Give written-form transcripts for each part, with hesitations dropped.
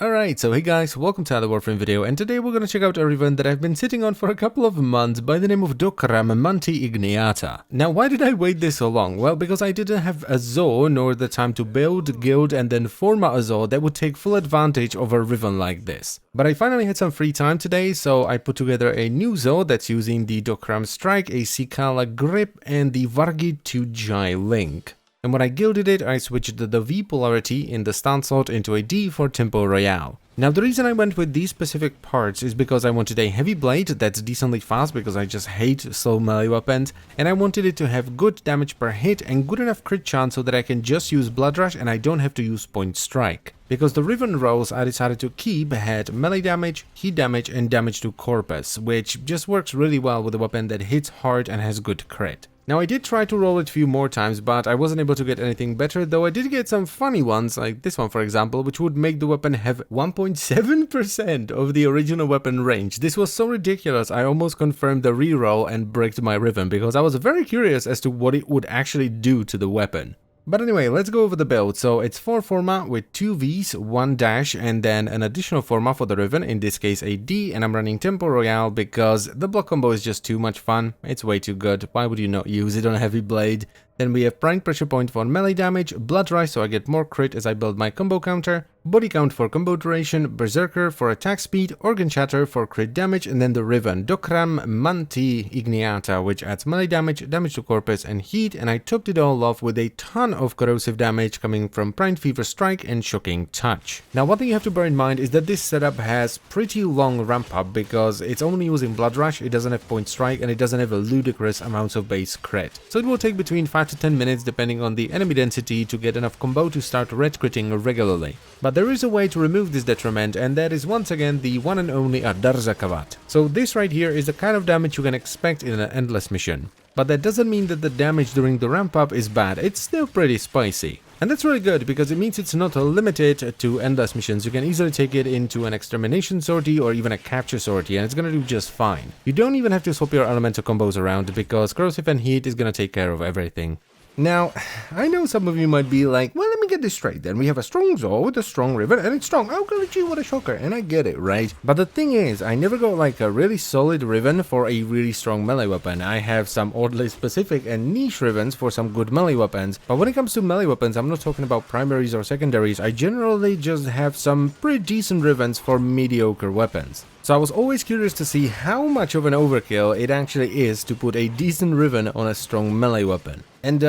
Alright, so hey guys, welcome to another Warframe video, and today we're gonna check out a Riven that I've been sitting on for a couple of months by the name of Dokrahm Manti-Igniata. Now, why did I wait this so long? Well, because I didn't have a Zoo nor the time to build, guild, and then format a Zoo that would take full advantage of a Riven like this. But I finally had some free time today, so I put together a new Zoo that's using the Dokrahm Strike, a Sikala Grip, and the Vargi 2 Jai Link. And when I guilded it, I switched the V polarity in the stance slot into a D for Tempo Royale. Now, the reason I went with these specific parts is because I wanted a heavy blade that's decently fast because I just hate slow melee weapons, and I wanted it to have good damage per hit and good enough crit chance so that I can just use Blood Rush and I don't have to use Point Strike. Because the Riven rolls I decided to keep had melee damage, heat damage, and damage to corpus, which just works really well with a weapon that hits hard and has good crit. Now, I did try to roll it a few more times, but I wasn't able to get anything better, though I did get some funny ones, like this one for example, which would make the weapon have 1.7% of the original weapon range. This was so ridiculous, I almost confirmed the reroll and bricked my Riven, because I was very curious as to what it would actually do to the weapon. But anyway, let's go over the build. So it's 4 format with 2 Vs, 1 dash, and then an additional format for the Riven, in this case a D, and I'm running Tempo Royale because the block combo is just too much fun. It's way too good. Why would you not use it on a heavy blade? Then we have Prime Pressure Point for melee damage, Blood Rush so I get more crit as I build my combo counter, Body Count for combo duration, Berserker for attack speed, Organ Shatter for crit damage, and then the Riven, Dokrahm Manti-Igniata, which adds melee damage, damage to corpus, and heat, and I topped it all off with a ton of corrosive damage coming from Prime Fever Strike and Shocking Touch. Now, one thing you have to bear in mind is that this setup has pretty long ramp up because it's only using Blood Rush, it doesn't have Point Strike, and it doesn't have a ludicrous amounts of base crit. So it will take between 5 to 10 minutes depending on the enemy density to get enough combo to start red critting regularly. But there is a way to remove this detriment, and that is once again the one and only Adarza Kavat. So this right here is the kind of damage you can expect in an endless mission. But that doesn't mean that the damage during the ramp up is bad, it's still pretty spicy. And that's really good because it means it's not limited to endless missions. You can easily take it into an extermination sortie or even a capture sortie and it's gonna do just fine. You don't even have to swap your elemental combos around because corrosive and heat is gonna take care of everything. Now, I know some of you might be like, well, let me get this straight then. We have a strong Zoo with a strong Riven, and it's strong. Oh, gee, what a shocker. And I get it, right? But the thing is, I never got like a really solid Riven for a really strong melee weapon. I have some oddly specific and niche Rivens for some good melee weapons. But when it comes to melee weapons, I'm not talking about primaries or secondaries. I generally just have some pretty decent Rivens for mediocre weapons. So I was always curious to see how much of an overkill it actually is to put a decent Riven on a strong melee weapon. And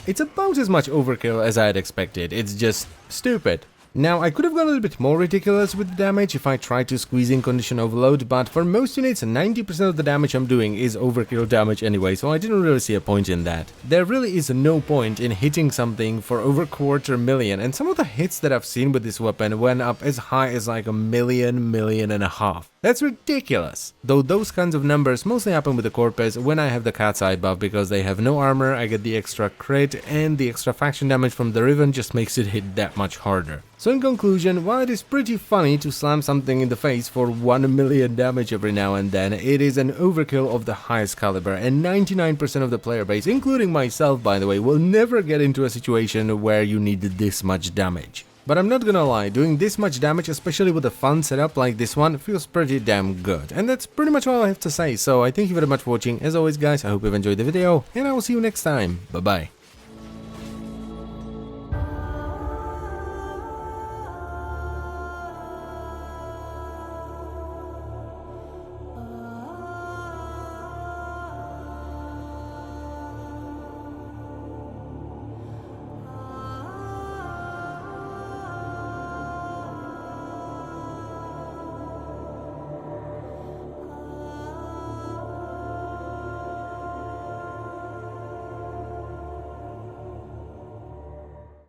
it's about as much overkill as I had expected, it's just stupid. Now, I could have gone a little bit more ridiculous with the damage if I tried to squeeze in condition overload, but for most units, 90% of the damage I'm doing is overkill damage anyway, so I didn't really see a point in that. There really is no point in hitting something for over 250,000, and some of the hits that I've seen with this weapon went up as high as like 1.5 million. That's ridiculous! Though those kinds of numbers mostly happen with the Corpus when I have the Cat's Eye buff because they have no armor, I get the extra crit, and the extra faction damage from the Riven just makes it hit that much harder. So in conclusion, while it is pretty funny to slam something in the face for 1 million damage every now and then, it is an overkill of the highest caliber, and 99% of the player base, including myself by the way, will never get into a situation where you need this much damage. But I'm not gonna lie, doing this much damage, especially with a fun setup like this one, feels pretty damn good. And that's pretty much all I have to say, so I thank you very much for watching. As always guys, I hope you've enjoyed the video, and I will see you next time. Bye bye.